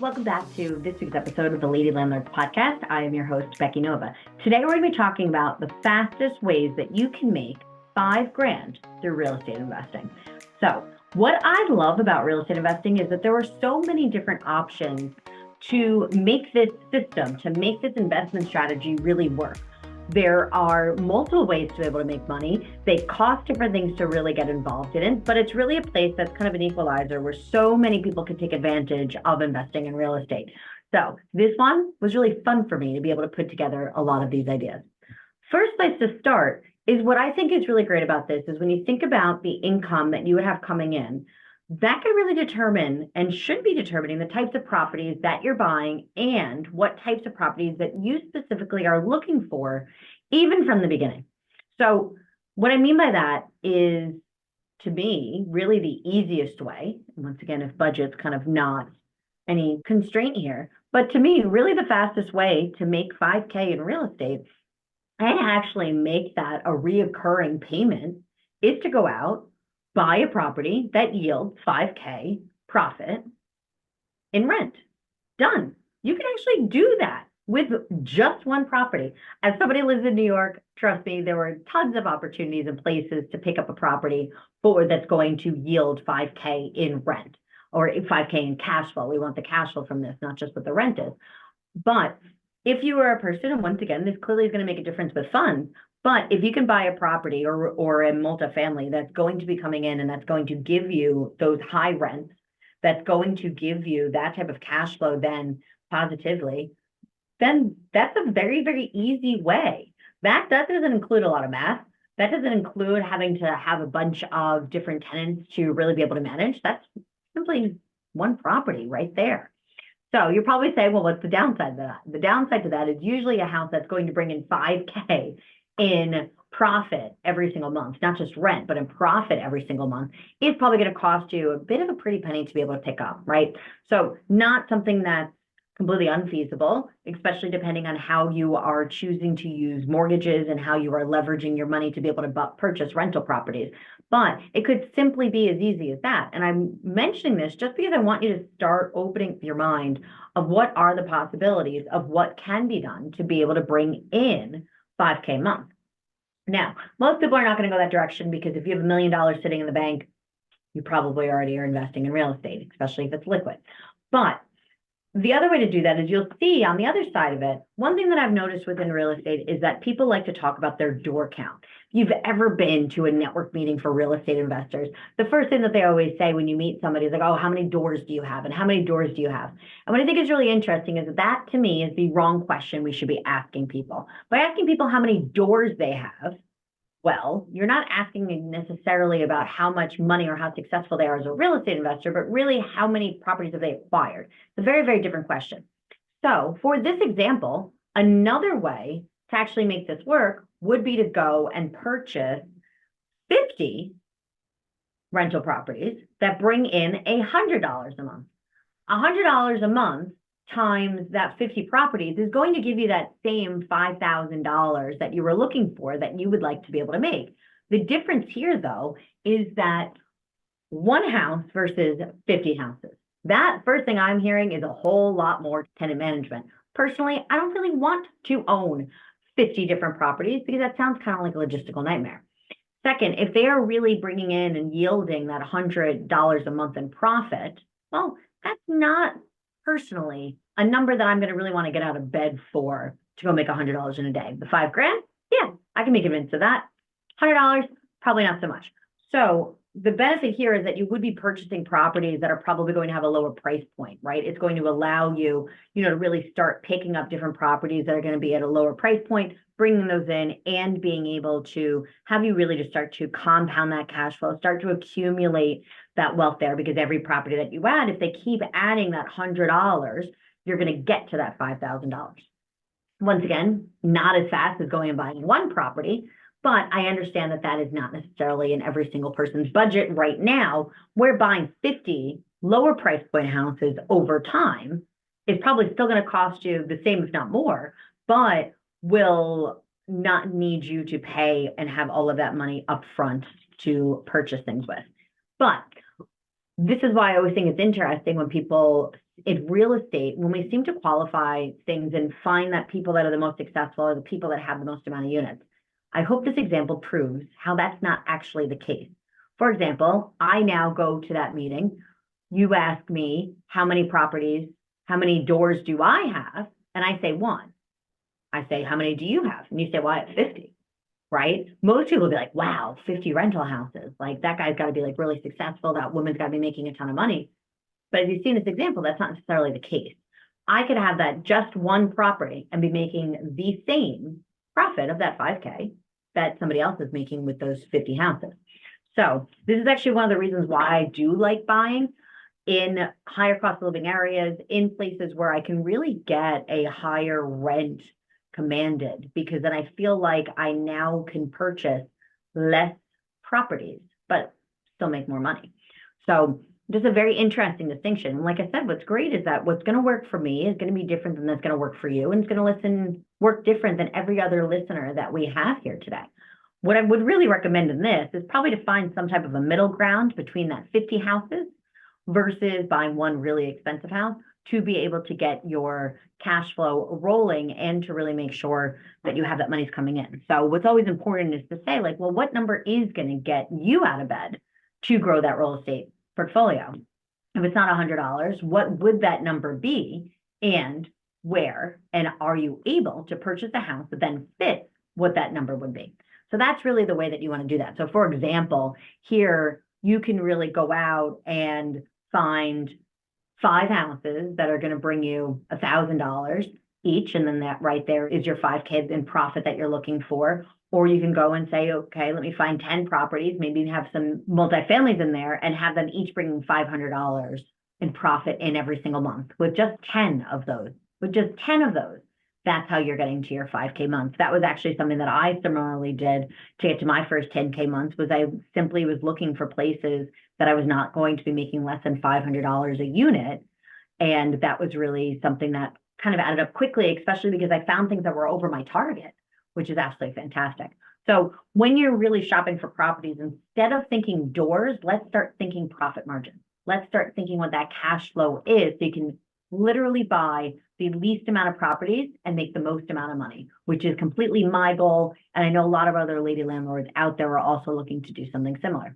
Welcome back to this week's episode of the Lady Landlords podcast. I am your host, Becky Nova. Today we're going to be talking about the fastest ways that you can make $5,000 through real estate investing. So what I love about real estate investing is that there are so many different options to make this system, to make this investment strategy really work. There are multiple ways to be able to make money. They cost different things to really get involved in it, but it's really a place that's kind of an equalizer where so many people can take advantage of investing in real estate. So this one was really fun for me to be able to put together a lot of these ideas. First place to start is what I think is really great about this is when you think about the income that you would have coming in, that can really determine and should be determining the types of properties that you're buying and what types of properties that you specifically are looking for, even from the beginning. So what I mean by that is, to me, really the easiest way, and once again, if budget's kind of not any constraint here, but to me, really the fastest way to make $5,000 in real estate and actually make that a reoccurring payment is to go out, buy a property that yields $5,000 profit in rent. Done. You can actually do that with just one property. As somebody who lives in New York, trust me, there were tons of opportunities and places to pick up a property that's going to yield $5,000 in rent or $5,000 in cash flow. We want the cash flow from this, not just what the rent is. But if you are a person, and once again, this clearly is going to make a difference with funds, but if you can buy a property or a multifamily that's going to be coming in and that's going to give you those high rents, that's going to give you that type of cash flow then positively, then that's a very, very easy way. That doesn't include a lot of math. That doesn't include having to have a bunch of different tenants to really be able to manage. That's simply one property right there. So you're probably saying, well, what's the downside to that? The downside to that is usually a house that's going to bring in $5,000 in profit every single month, not just rent, but in profit every single month, is probably going to cost you a bit of a pretty penny to be able to pick up, right? So not something that's completely unfeasible, especially depending on how you are choosing to use mortgages and how you are leveraging your money to be able to purchase rental properties. But it could simply be as easy as that. And I'm mentioning this just because I want you to start opening your mind of what are the possibilities of what can be done to be able to bring in $5,000 a month. Now, most people are not going to go that direction because if you have $1 million sitting in the bank, you probably already are investing in real estate, especially if it's liquid. But the other way to do that is you'll see on the other side of it, one thing that I've noticed within real estate is that people like to talk about their door count. If you've ever been to a network meeting for real estate investors, the first thing that they always say when you meet somebody is like, oh, how many doors do you have? And how many doors do you have? And what I think is really interesting is that to me is the wrong question we should be asking people. By asking people how many doors they have, well, you're not asking necessarily about how much money or how successful they are as a real estate investor, but really how many properties have they acquired? It's a very, very different question. So for this example, another way to actually make this work would be to go and purchase 50 rental properties that bring in $100 a month. $100 a month times that 50 properties is going to give you that same $5,000 that you were looking for that you would like to be able to make. The difference here, though, is that one house versus 50 houses. That first thing I'm hearing is a whole lot more tenant management. Personally, I don't really want to own 50 different properties because that sounds kind of like a logistical nightmare. Second, if they are really bringing in and yielding that $100 a month in profit, well, that's not personally a number that I'm going to really want to get out of bed for to go make $100 in a day. The $5,000, yeah, I can be convinced of that. $100, probably not so much. So the benefit here is that you would be purchasing properties that are probably going to have a lower price point, right? It's going to allow you, to really start picking up different properties that are going to be at a lower price point, bringing those in and being able to have you really just start to compound that cash flow, start to accumulate that wealth there, because every property that you add, if they keep adding that $100, you're going to get to that $5,000. Once again, not as fast as going and buying one property, but I understand that that is not necessarily in every single person's budget right now. Where buying 50 lower price point houses over time is probably still going to cost you the same, if not more, but will not need you to pay and have all of that money up front to purchase things with. But this is why I always think it's interesting when people in real estate, when we seem to qualify things and find that people that are the most successful are the people that have the most amount of units, I hope this example proves how that's not actually the case. For example, I now go to that meeting. You ask me how many properties, how many doors do I have? And I say one. I say, how many do you have? And you say, well, I have 50, right? Most people will be like, wow, 50 rental houses. Like that guy's got to be like really successful. That woman's got to be making a ton of money. But as you see in this example, that's not necessarily the case. I could have that just one property and be making the same profit of that 5K that somebody else is making with those 50 houses. So this is actually one of the reasons why I do like buying in higher cost of living areas, in places where I can really get a higher rent commanded, because then I feel like I now can purchase less properties, but still make more money. So just a very interesting distinction. And like I said, what's great is that what's going to work for me is going to be different than that's going to work for you. And it's going to work different than every other listener that we have here today. What I would really recommend in this is probably to find some type of a middle ground between that 50 houses versus buying one really expensive house, to be able to get your cash flow rolling and to really make sure that you have that money's coming in. So what's always important is to say, like, well, what number is going to get you out of bed to grow that real estate portfolio? If it's not $100, what would that number be, and where? And are you able to purchase a house that then fits what that number would be? So that's really the way that you want to do that. So for example, here you can really go out and find 5 houses that are going to bring you $1,000 each, and then that right there is your 5K in profit that you're looking for. Or you can go and say, okay, let me find 10 properties, maybe have some multifamilies in there, and have them each bringing $500 in profit in every single month with just 10 of those. With just 10 of those, that's how you're getting to your 5K month. That was actually something that I similarly did to get to my first 10K months. Was I simply was looking for places that I was not going to be making less than $500 a unit. And that was really something that kind of added up quickly, especially because I found things that were over my target, which is absolutely fantastic. So when you're really shopping for properties, instead of thinking doors, let's start thinking profit margin. Let's start thinking what that cash flow is, so you can literally buy the least amount of properties and make the most amount of money, which is completely my goal. And I know a lot of other lady landlords out there are also looking to do something similar.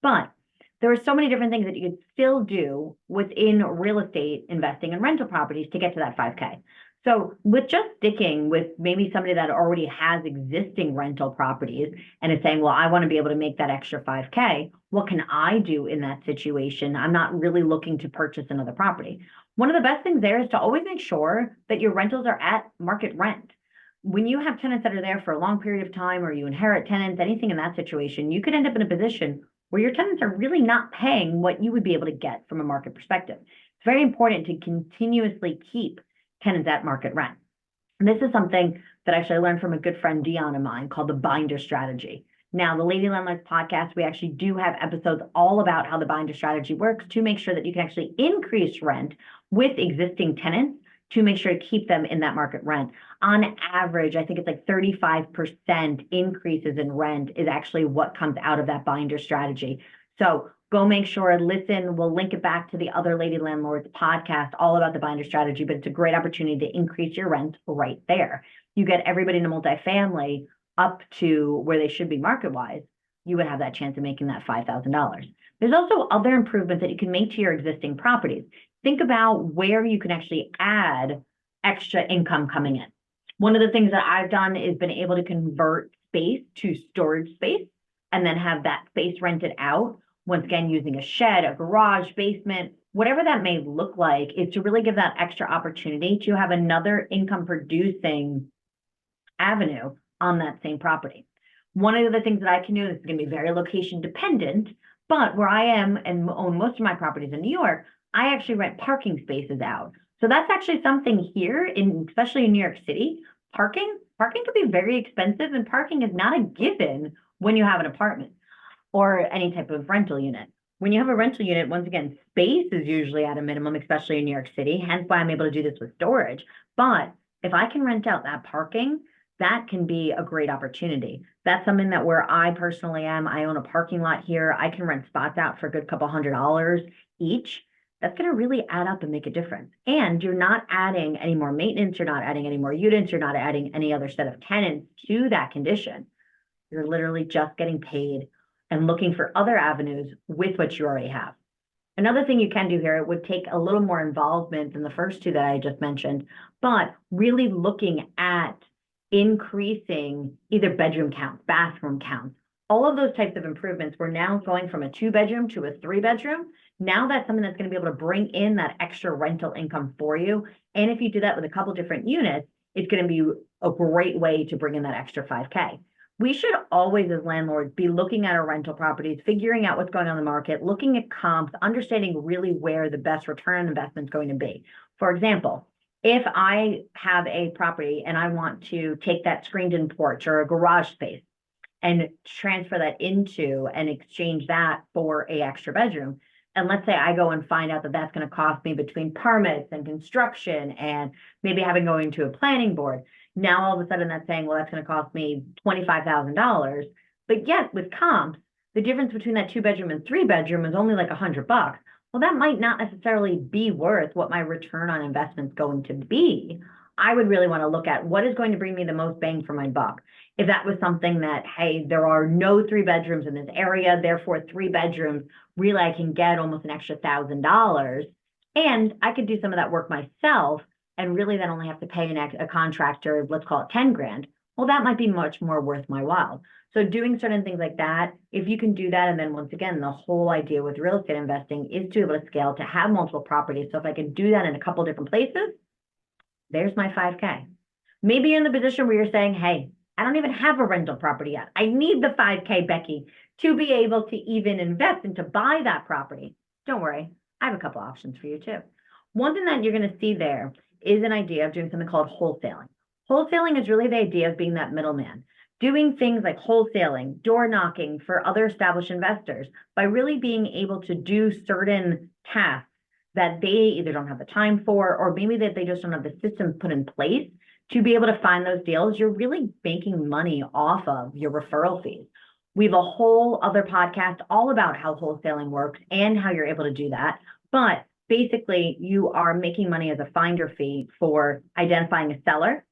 But there are so many different things that you could still do within real estate investing in rental properties to get to that 5K. So with just sticking with maybe somebody that already has existing rental properties and is saying, well, I want to be able to make that extra 5K, what can I do in that situation? I'm not really looking to purchase another property. One of the best things there is to always make sure that your rentals are at market rent. When you have tenants that are there for a long period of time, or you inherit tenants, anything in that situation, you could end up in a position where your tenants are really not paying what you would be able to get from a market perspective. It's very important to continuously keep tenants at market rent. And this is something that actually I learned from a good friend, Dion, of mine, called the binder strategy. Now, the Lady Landlords podcast, we actually do have episodes all about how the binder strategy works to make sure that you can actually increase rent with existing tenants to make sure to keep them in that market rent. On average, I think it's like 35% increases in rent is actually what comes out of that binder strategy. So go make sure, listen, we'll link it back to the other Lady Landlords podcast, all about the binder strategy, but it's a great opportunity to increase your rent right there. You get everybody in a multifamily up to where they should be market-wise, you would have that chance of making that $5,000. There's also other improvements that you can make to your existing properties. Think about where you can actually add extra income coming in. One of the things that I've done is been able to convert space to storage space and then have that space rented out. Once again, using a shed, a garage, basement, whatever that may look like, is to really give that extra opportunity to have another income producing avenue on that same property. One of the things that I can do, this is going to be very location dependent, but where I am and own most of my properties in New York, I actually rent parking spaces out. So that's actually something here, especially in New York City. Parking can be very expensive, and parking is not a given when you have an apartment or any type of rental unit. When you have a rental unit, once again, space is usually at a minimum, especially in New York City, hence why I'm able to do this with storage. But if I can rent out that parking, that can be a great opportunity. That's something that where I personally am, I own a parking lot here. I can rent spots out for a good couple $100 each. that's going to really add up and make a difference. And you're not adding any more maintenance, you're not adding any more units, you're not adding any other set of tenants to that condition. You're literally just getting paid and looking for other avenues with what you already have. Another thing you can do here, it would take a little more involvement than the first two that I just mentioned, but really looking at increasing either bedroom counts, bathroom counts, all of those types of improvements. We're now going from a 2-bedroom to a 3-bedroom. Now that's something that's going to be able to bring in that extra rental income for you. And if you do that with a couple different units, it's going to be a great way to bring in that extra 5K. We should always, as landlords, be looking at our rental properties, figuring out what's going on in the market, looking at comps, understanding really where the best return on investment is going to be. For example, if I have a property and I want to take that screened-in porch or a garage space and transfer that into and exchange that for an extra bedroom, and let's say I go and find out that that's going to cost me between permits and construction and maybe having going to a planning board. Now, all of a sudden that's saying, well, that's going to cost me $25,000. But yet with comps, the difference between that 2-bedroom and 3-bedroom is only like $100. Well, that might not necessarily be worth what my return on investment is going to be. I would really want to look at what is going to bring me the most bang for my buck. If that was something that, hey, there are no 3-bedrooms in this area, therefore 3 bedrooms, really I can get almost an extra $1,000, and I could do some of that work myself and really then only have to pay a contractor, let's call it 10 grand. Well, that might be much more worth my while. So doing certain things like that, if you can do that, and then once again, the whole idea with real estate investing is to be able to scale, to have multiple properties. So if I can do that in a couple different places, there's my 5K. Maybe you're in the position where you're saying, hey, I don't even have a rental property yet. I need the 5K, Becky, to be able to even invest and to buy that property. Don't worry, I have a couple options for you too. One thing that you're going to see there is an idea of doing something called wholesaling. Wholesaling is really the idea of being that middleman, doing things like wholesaling, door knocking for other established investors by really being able to do certain tasks that they either don't have the time for, or maybe that they just don't have the systems put in place to be able to find those deals. You're really making money off of your referral fees. We have a whole other podcast all about how wholesaling works and how you're able to do that. But basically, you are making money as a finder fee for identifying a seller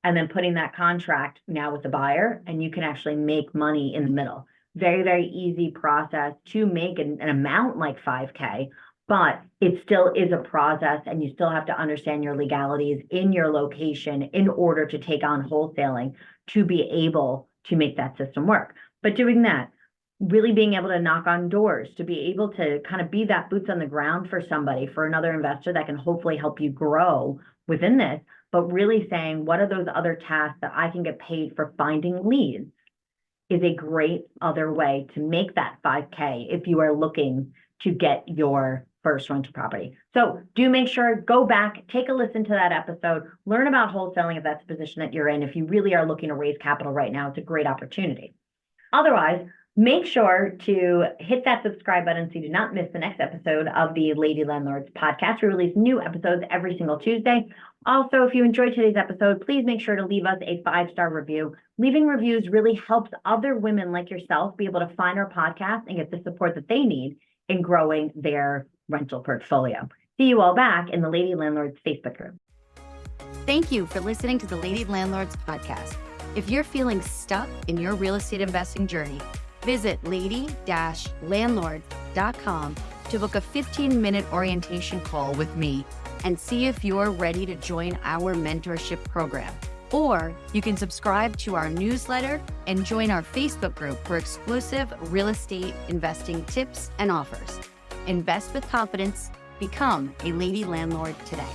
and then putting that contract now with the buyer, and you can actually make money in the middle. Very, very easy process to make an amount like 5K, but it still is a process, and you still have to understand your legalities in your location in order to take on wholesaling to be able to make that system work. But doing that, really being able to knock on doors, to be able to kind of be that boots on the ground for somebody, for another investor that can hopefully help you grow within this, but really saying, what are those other tasks that I can get paid for finding leads, is a great other way to make that 5K if you are looking to get your first rental property. So do make sure, go back, take a listen to that episode, learn about wholesaling if that's the position that you're in. If you really are looking to raise capital right now, it's a great opportunity. Otherwise, make sure to hit that subscribe button so you do not miss the next episode of the Lady Landlords podcast. We release new episodes every single Tuesday. Also, if you enjoyed today's episode, please make sure to leave us a 5-star review. Leaving reviews really helps other women like yourself be able to find our podcast and get the support that they need in growing their rental portfolio. See you all back in the Lady Landlords Facebook group. Thank you for listening to the Lady Landlords podcast. If you're feeling stuck in your real estate investing journey, visit lady-landlords.com to book a 15-minute orientation call with me and see if you're ready to join our mentorship program. Or you can subscribe to our newsletter and join our Facebook group for exclusive real estate investing tips and offers. Invest with confidence. Become a Lady Landlord today.